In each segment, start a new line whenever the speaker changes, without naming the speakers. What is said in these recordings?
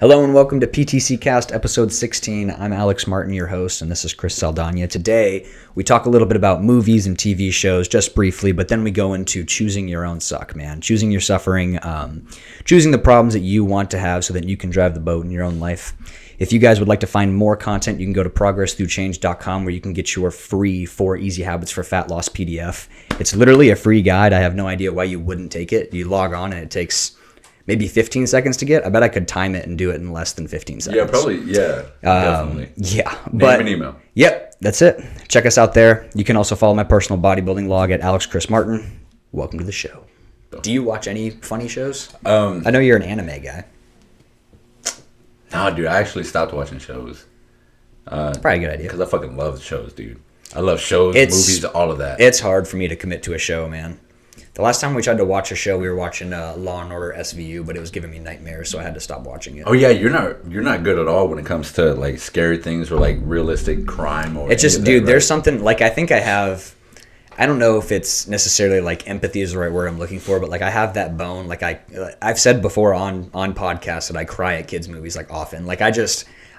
Hello and welcome to PTC Cast episode 16. I'm Alex Martin, your host, and this is Chris Saldana. Today, we talk a little bit about movies and TV shows, just briefly, but then we go into choosing your own suck, man. Choosing your suffering, choosing the problems that you want to have so that you can drive the boat in your own life. If you guys would like to find more content, you can go to progressthroughchange.com where you can get your free 4 Easy Habits for Fat Loss PDF. It's literally a free guide. I have no idea why you wouldn't take it. You log on and it takes maybe 15 seconds to get. I bet I could time it and do it in less than 15 seconds.
Yeah, probably. Yeah, definitely.
Yeah.
Name and email.
Yep, that's it. Check us out there. You can also follow my personal bodybuilding log at Alex Chris Martin. Welcome to the show. Do you watch any funny shows? I know you're an anime guy.
Nah, dude, I actually stopped watching shows.
It's probably a good idea.
Because I fucking love shows, dude. I love shows, movies, all of that.
It's hard for me to commit to a show, man. The last time we tried to watch a show, we were watching Law and Order SVU, but it was giving me nightmares, so I had to stop watching it.
Oh yeah, you're not good at all when it comes to like scary things or like realistic crime or.
It's just, dude, there's something like I think I have. I don't know if it's necessarily like empathy is the right word I'm looking for, but like I have that bone. Like I've said before on podcasts that I cry at kids movies like often. Like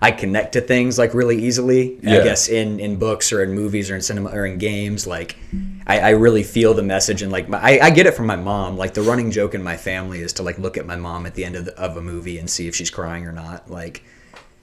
I connect to things like really easily. Yeah. I guess in books or in movies or in cinema or in games. Like I really feel the message and like I get it from my mom. Like the running joke in my family is to like look at my mom at the end of a movie and see if she's crying or not. Like,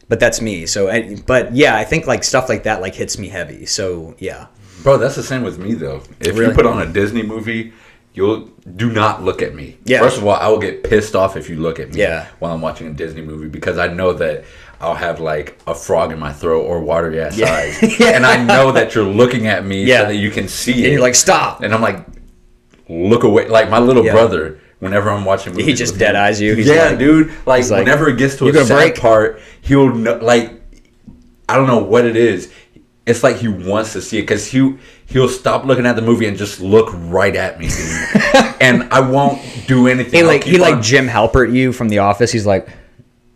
but that's me. So, but yeah, I think like stuff like that like hits me heavy. So yeah.
Bro, that's the same with me though. If you put on a Disney movie, do not look at me. Yeah. First of all, I will get pissed off if you look at me while I'm watching a Disney movie because I know that I'll have like a frog in my throat or watery ass eyes. And I know that you're looking at me so that you can see it.
And you're like, stop.
And I'm like, look away. Like my little brother, whenever I'm watching movies.
He just dead eyes you. He's
dude. Like whenever it gets to a sad part, he'll know, like, I don't know what it is. It's like he wants to see it because he'll stop looking at the movie and just look right at me, dude. And I won't do anything.
He like Jim Halpert you from The Office. He's like,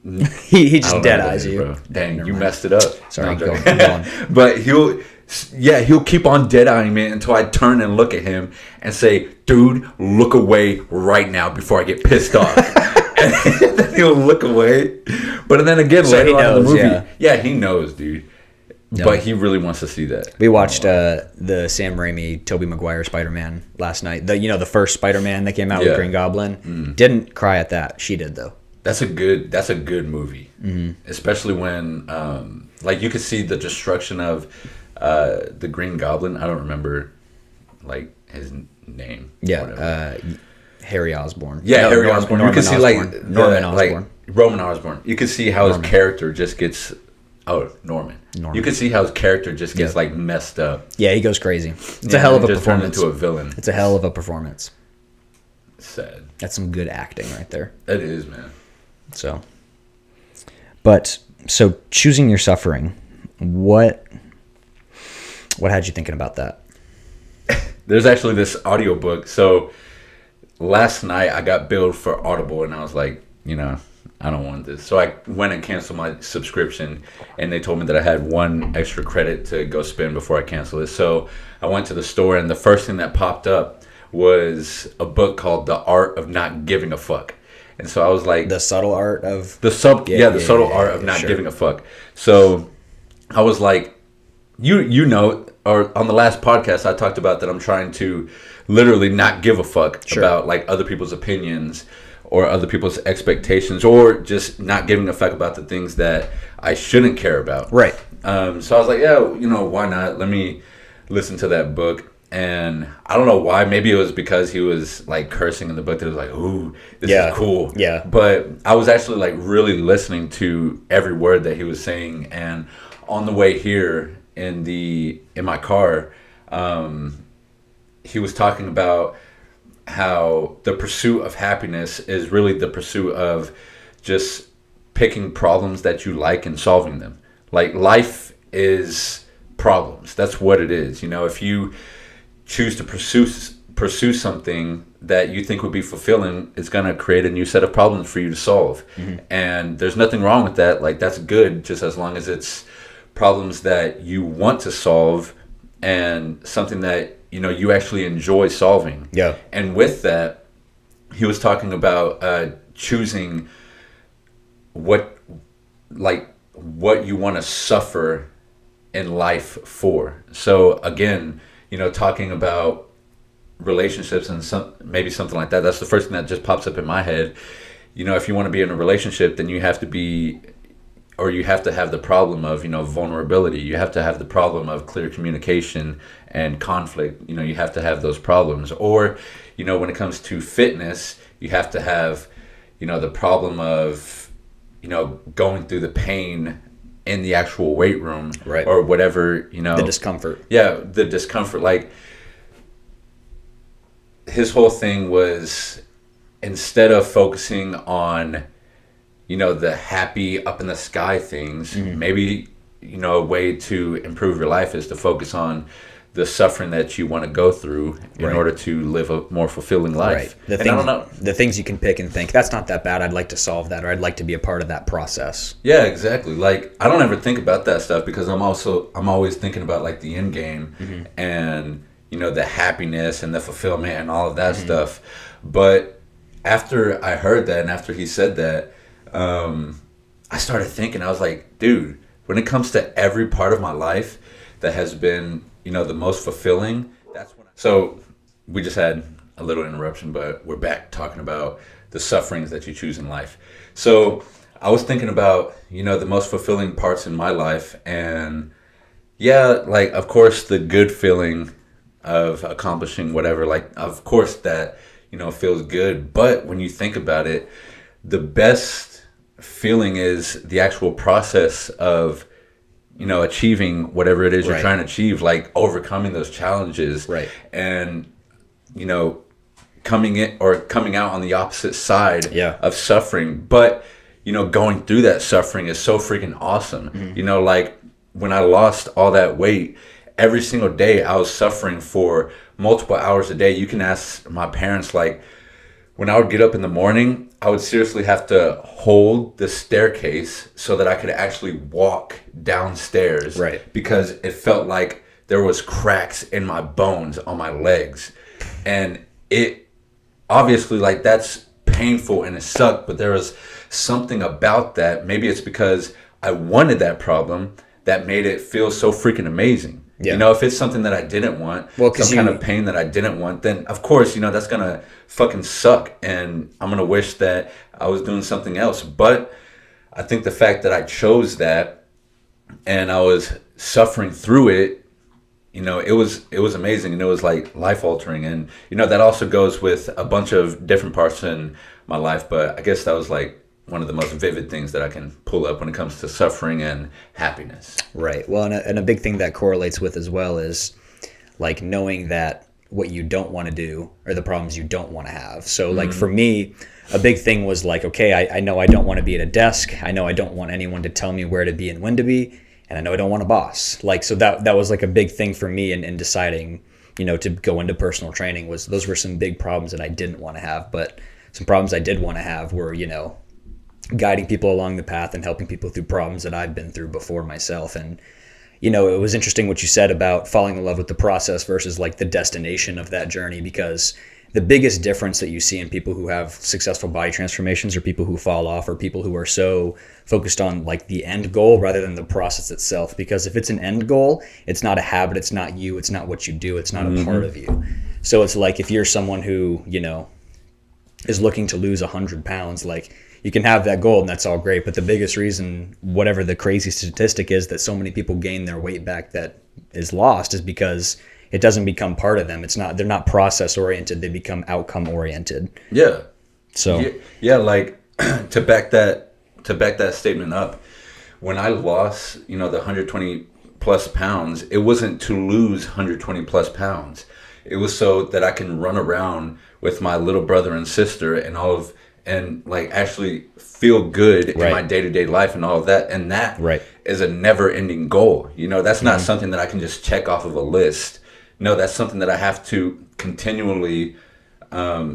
he just dead eyes you.
Bro. Dang, you messed it up.
Sorry, go on.
But he'll keep on dead eyeing me until I turn and look at him and say, "Dude, look away right now before I get pissed off." And then he'll look away. But then again, so later on in the movie, he knows, dude. No. But he really wants to see that.
We watched the Sam Raimi, Tobey Maguire Spider-Man last night. The first Spider-Man that came out with Green Goblin. Didn't cry at that. She did though.
That's a good movie, especially when like you could see the destruction of the Green Goblin. I don't remember like his name.
Yeah, Harry Osborn.
Yeah, Harry Osborn. You can see like
Norman Osborn.
Like Roman Osborn. You can see how his character just gets. Oh, Norman. You can see how his character just gets like messed up.
Yeah, he goes crazy. It's a hell of a performance.
Into a villain.
It's a hell of a performance.
Sad.
That's some good acting right there.
It is, man.
So choosing your suffering. What had you thinking about that?
There's actually this audiobook. So last night I got billed for Audible, and I was like, I don't want this. So I went and canceled my subscription, and they told me that I had 1 extra credit to go spend before I cancel it. So I went to the store, and the first thing that popped up was a book called The Art of Not Giving a Fuck. And so I was like...
The subtle art of...
The subtle art of not giving a fuck. So I was like, or on the last podcast, I talked about that I'm trying to literally not give a fuck about like other people's opinions or other people's expectations, or just not giving a fuck about the things that I shouldn't care about.
Right.
So I was like, why not? Let me listen to that book. And I don't know why. Maybe it was because he was like cursing in the book that it was like, ooh, this is cool.
Yeah.
But I was actually like really listening to every word that he was saying. And on the way here in my car, he was talking about how the pursuit of happiness is really the pursuit of just picking problems that you like and solving them. Like life is problems. That's what it is. If you choose to pursue something that you think would be fulfilling, it's going to create a new set of problems for you to solve. And there's nothing wrong with that. Like that's good, just as long as it's problems that you want to solve and something that you actually enjoy solving. Yeah. And with that, he was talking about choosing what like what you want to suffer in life for. So again, you know, talking about relationships and maybe something like that, that's the first thing that just pops up in my head. You know, if you want to be in a relationship, then you have to be, or you have to have the problem of, you know, vulnerability. You have to have the problem of clear communication and conflict. You know, you have to have those problems. Or, you know, when it comes to fitness, you have to have, you know, the problem of, you know, going through the pain in the actual weight room,
right,
or whatever, you know,
the discomfort.
Yeah, the discomfort. Like, his whole thing was, instead of focusing on, you know, the happy up in the sky things, maybe, you know, a way to improve your life is to focus on the suffering that you want to go through in order to live a more fulfilling life.
Right. The things you can pick and think, that's not that bad, I'd like to solve that, or I'd like to be a part of that process.
Yeah, exactly. Like, I don't ever think about that stuff because I'm always thinking about like the end game and, you know, the happiness and the fulfillment and all of that stuff. But after I heard that and after he said that, I started thinking, I was like, dude, when it comes to every part of my life that has been, you know, the most fulfilling, that's when so we just had a little interruption, but we're back talking about the sufferings that you choose in life. So I was thinking about, you know, the most fulfilling parts in my life, and yeah, like, of course, the good feeling of accomplishing whatever, like, of course that, you know, feels good. But when you think about it, the best feeling is the actual process of, you know, achieving whatever it is you're trying to achieve, like overcoming those challenges, and, you know, coming out on the opposite side of suffering. But, you know, going through that suffering is so freaking awesome. You know, like when I lost all that weight, every single day I was suffering for multiple hours a day. You can ask my parents, like, when I would get up in the morning, I would seriously have to hold the staircase so that I could actually walk downstairs. Because it felt like there was cracks in my bones on my legs. And it obviously, like, that's painful and it sucked, but there was something about that. Maybe it's because I wanted that problem that made it feel so freaking amazing. You know, if it's something that I didn't want, some kind of pain that I didn't want, then of course, you know, that's going to fucking suck. And I'm going to wish that I was doing something else. But I think the fact that I chose that and I was suffering through it, you know, it was amazing, and it was like life altering. And, you know, that also goes with a bunch of different parts in my life. But I guess that was like one of the most vivid things that I can pull up when it comes to suffering and happiness.
Right. Well, and a big thing that correlates with as well is like knowing that what you don't want to do are the problems you don't want to have. So like for me, a big thing was like, okay, I know I don't want to be at a desk. I know I don't want anyone to tell me where to be and when to be. And I know I don't want a boss. Like, so that was like a big thing for me in deciding, you know, to go into personal training. Was those were some big problems that I didn't want to have. But some problems I did want to have were, you know, guiding people along the path and helping people through problems that I've been through before myself. And, you know, it was interesting what you said about falling in love with the process versus like the destination of that journey, because the biggest difference that you see in people who have successful body transformations or people who fall off or people who are so focused on like the end goal rather than the process itself. Because if it's an end goal, it's not a habit, it's not you, it's not what you do, it's not a part of you. So it's like if you're someone who, you know, is looking to lose 100 pounds, like you can have that goal and that's all great. But the biggest reason, whatever the crazy statistic is, that so many people gain their weight back that is lost is because it doesn't become part of them. It's not, they're not process oriented. They become outcome oriented.
Yeah.
So
yeah, like to back that statement up, when I lost, you know, the 120 plus pounds, it wasn't to lose 120 plus pounds. It was so that I can run around with my little brother and sister and like actually feel good in my day-to-day life and all of that. And that is a never-ending goal. You know, that's not something that I can just check off of a list. No, that's something that I have to continually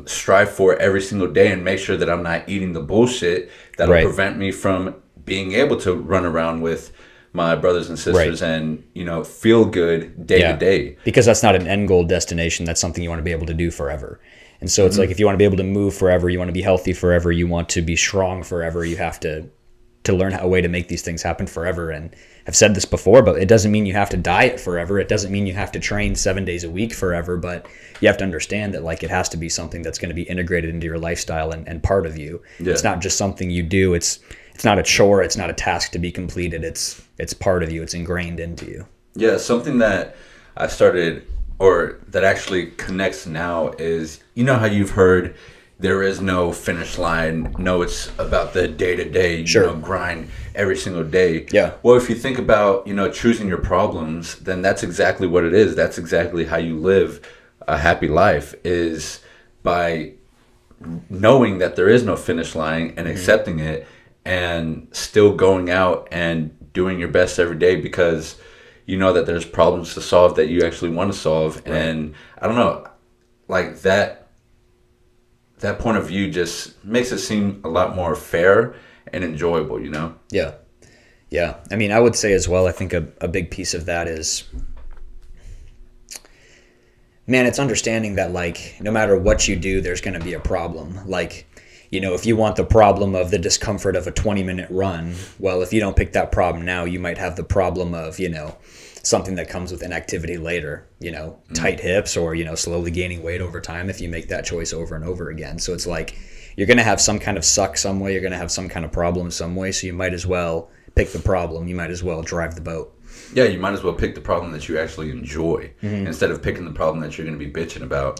strive for every single day and make sure that I'm not eating the bullshit that'll prevent me from being able to run around with my brothers and sisters and, you know, feel good day to day. Because
that's not an end goal destination. That's something you want to be able to do forever. And so it's like if you want to be able to move forever, you want to be healthy forever, you want to be strong forever, you have to to learn a way to make these things happen forever. And I've said this before, but it doesn't mean you have to diet forever. It doesn't mean you have to train 7 days a week forever, but you have to understand that like it has to be something that's going to be integrated into your lifestyle and part of you. Yeah. It's not just something you do. It's not a chore. It's not a task to be completed. It's part of you. It's ingrained into you.
Yeah, something that I started, or that actually connects now, is, you know how you've heard there is no finish line. No, it's about the day-to-day, grind every single day.
Yeah.
Well, if you think about, choosing your problems, then that's exactly what it is. That's exactly how you live a happy life, is by knowing that there is no finish line and accepting it, and still going out and doing your best every day, because you know that there's problems to solve that you actually want to solve. Right. And I don't know, like that point of view just makes it seem a lot more fair and enjoyable,
Yeah. Yeah. I mean, I would say as well, I think a big piece of that is, man, it's understanding that like, no matter what you do, there's going to be a problem. Like, if you want the problem of the discomfort of a 20-minute run, well, if you don't pick that problem now, you might have the problem of, something that comes with inactivity later, tight hips, or, slowly gaining weight over time if you make that choice over and over again. So it's like you're going to have some kind of suck some way. You're going to have some kind of problem some way. So you might as well pick the problem. You might as well drive the boat.
Yeah, you might as well pick the problem that you actually enjoy, instead of picking the problem that you're going to be bitching about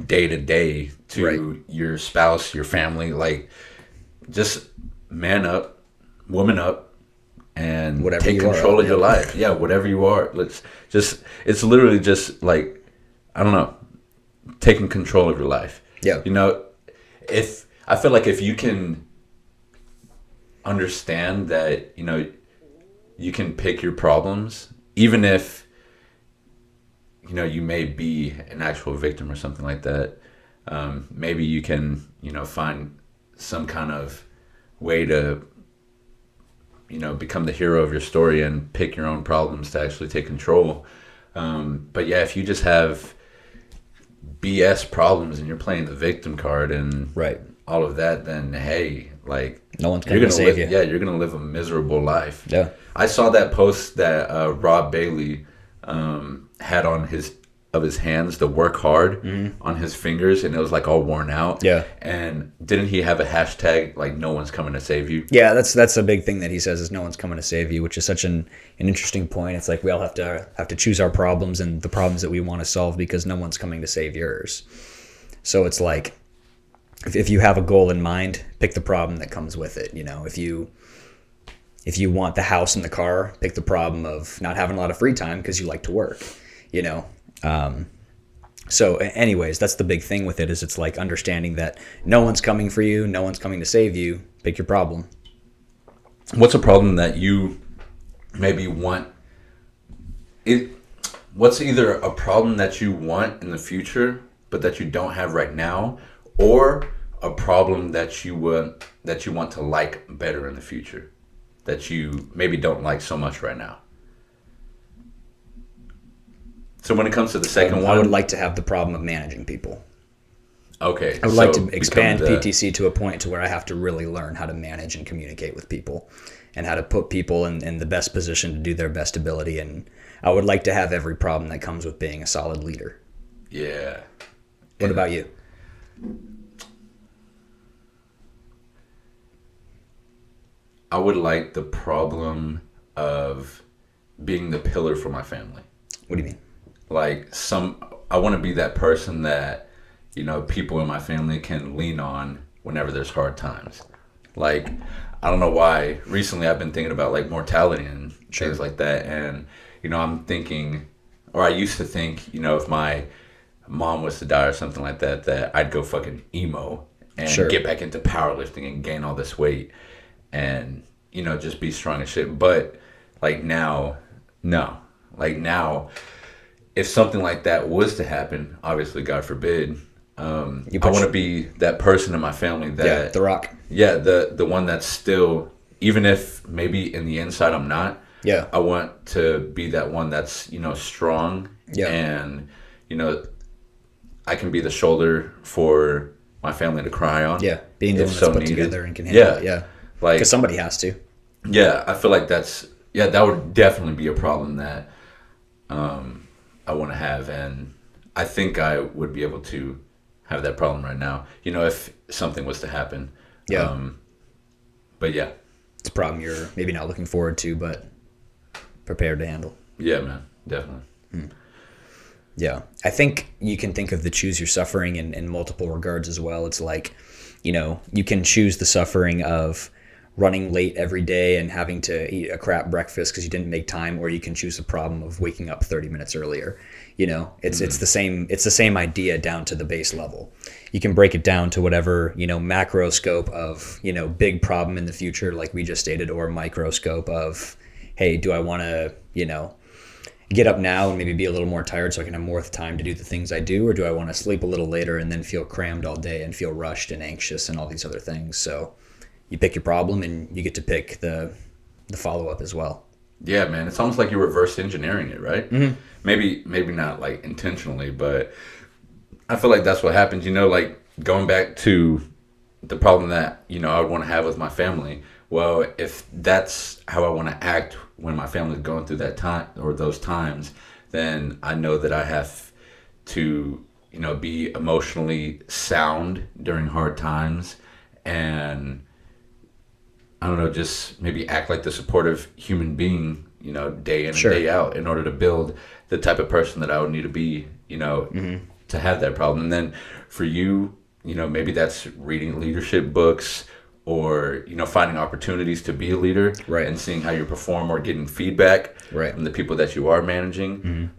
day to day to your spouse, your family. Like, just man up, woman up, and whatever take control of your life. Yeah, whatever you are. It's literally just like, I don't know, taking control of your life.
Yeah.
If I feel like if you can understand that, you can pick your problems, even if, you may be an actual victim or something like that. Maybe you can, find some kind of way to, become the hero of your story and pick your own problems to actually take control. But yeah, if you just have BS problems and you're playing the victim card and all of that, then hey, like,
no one's going to save you.
Yeah, you're going to live a miserable life.
Yeah.
I saw that post that Rob Bailey had on his hands, the work hard on his fingers, and it was like all worn out.
Yeah.
And didn't he have a hashtag like "No one's coming to save you"?
Yeah, that's a big thing that he says, is no one's coming to save you, which is such an interesting point. It's like we all have to choose our problems and the problems that we want to solve, because no one's coming to save yours. So it's like, if you have a goal in mind, pick the problem that comes with it. If you want the house and the car, pick the problem of not having a lot of free time because you like to work. So anyways, that's the big thing with it, is it's like understanding that no one's coming for you, no one's coming to save you. Pick your problem.
What's a problem that you maybe want? What's either a problem that you want in the future but that you don't have right now, or a problem that you want to like better in the future that you maybe don't like so much right now? So when it comes to the second one,
I would like to have the problem of managing people.
Okay.
I would like to expand PTC to a point to where I have to really learn how to manage and communicate with people, and how to put people in the best position to do their best ability. And I would like to have every problem that comes with being a solid leader.
Yeah.
What about you?
I would like the problem of being the pillar for my family.
What do you mean?
Like, I want to be that person that, people in my family can lean on whenever there's hard times. Like, I don't know why. Recently, I've been thinking about like mortality and things like that. And, I'm thinking, or I used to think, if my mom was to die or something like that, that I'd go fucking emo and get back into powerlifting and gain all this weight and, just be strong as shit. But like now, no. Like now, if something like that was to happen, obviously, God forbid, I want to be that person in my family that...
the rock.
Yeah, the one that's still, even if maybe in the inside I'm not, I want to be that one that's, strong. Yeah. And, I can be the shoulder for my family to cry on.
Yeah, being the one that's put together and can handle it. Yeah,
like,
because somebody has to.
Yeah, I feel like that would definitely be a problem that I want to have, and I think I would be able to have that problem right now. You know, if something was to happen.
Yeah.
But yeah.
It's a problem you're maybe not looking forward to, but prepared to handle.
Yeah, man, definitely.
Yeah. I think you can think of the choose your suffering in multiple regards as well. It's like, you know, you can choose the suffering of running late every day and having to eat a crap breakfast because you didn't make time, or you can choose the problem of waking up 30 minutes earlier. You know, it's the same idea down to the base level. You can break it down to whatever, you know, macro scope of, you know, big problem in the future, like we just stated, or microscope of, hey, do I want to, you know, get up now and maybe be a little more tired so I can have more time to do the things I do, or do I want to sleep a little later and then feel crammed all day and feel rushed and anxious and all these other things? So you pick your problem and you get to pick the follow-up as well.
Yeah, man, it's almost like you're reverse engineering it, right? Mm-hmm. Maybe not like intentionally, but I feel like that's what happens. You know, like going back to the problem that, you know, I would want to have with my family. Well, if that's how I want to act when my family's going through that time or those times, then I know that I have to, you know, be emotionally sound during hard times, and I don't know, just maybe act like the supportive human being, you know, day in and day out, in order to build the type of person that I would need to be, you know, to have that problem. And then for you, you know, maybe that's reading leadership books, or, you know, finding opportunities to be a leader,
right,
and seeing how you perform, or getting feedback
right
from the people that you are managing.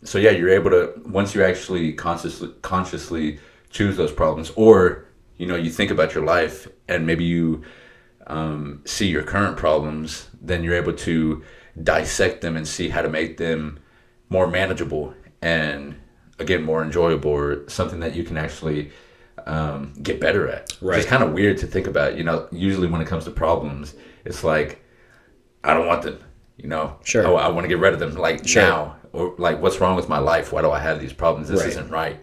So yeah, you're able to, once you actually consciously choose those problems, or, you know, you think about your life and maybe you see your current problems, then you're able to dissect them and see how to make them more manageable and, again, more enjoyable, or something that you can actually get better at.
Right.
It's kind of weird to think about. You know, usually when it comes to problems, it's like, I don't want them, you know.
Sure.
I want to get rid of them, like, now. Or like, what's wrong with my life? Why do I have these problems? This isn't right.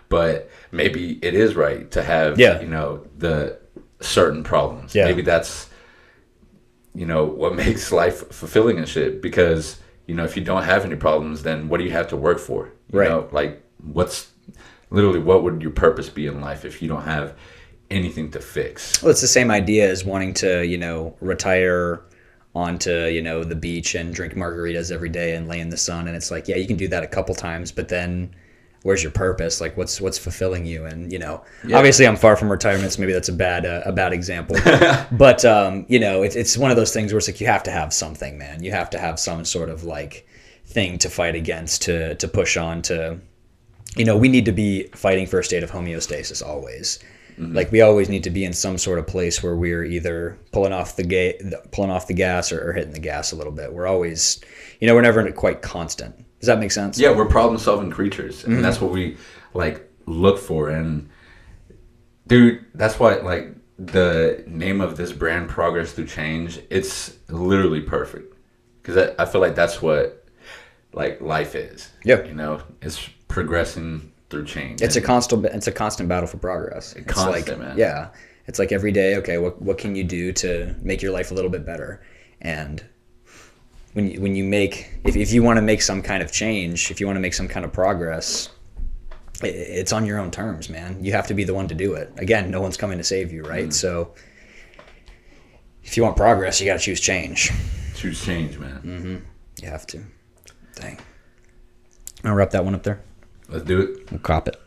But maybe it is right to have, you know, the certain problems. Yeah. Maybe that's, you know, what makes life fulfilling and shit. Because, you know, if you don't have any problems, then what do you have to work for? You know, like, what would your purpose be in life if you don't have anything to fix?
Well, it's the same idea as wanting to, you know, retire onto, you know, the beach and drink margaritas every day and lay in the sun. And it's like, yeah, you can do that a couple times, but then where's your purpose? Like, what's fulfilling you? And, you know, obviously I'm far from retirement, so maybe that's a bad example. But, you know, it's one of those things where it's like, you have to have something, man. You have to have some sort of like thing to fight against, to push on, to, you know, we need to be fighting for a state of homeostasis always. Like, we always need to be in some sort of place where we're either pulling off the gas or hitting the gas a little bit. We're always, you know, we're never quite constant. Does that make sense?
Yeah, we're problem-solving creatures, and that's what we, like, look for. And, dude, that's why, like, the name of this brand, Progress Through Change, it's literally perfect. Because I feel like that's what, like, life is.
Yeah.
You know, it's progressing through change.
It's a constant battle for progress. It's
constant,
like,
man.
Yeah. It's like every day, okay, what can you do to make your life a little bit better? And when you make, if you want to make some kind of change, if you want to make some kind of progress, it's on your own terms, man. You have to be the one to do it. Again, no one's coming to save you, right? So if you want progress, you got to choose change.
Choose change, man.
You have to. Dang. I'll wrap that one up there.
Let's do it.
We'll cop it.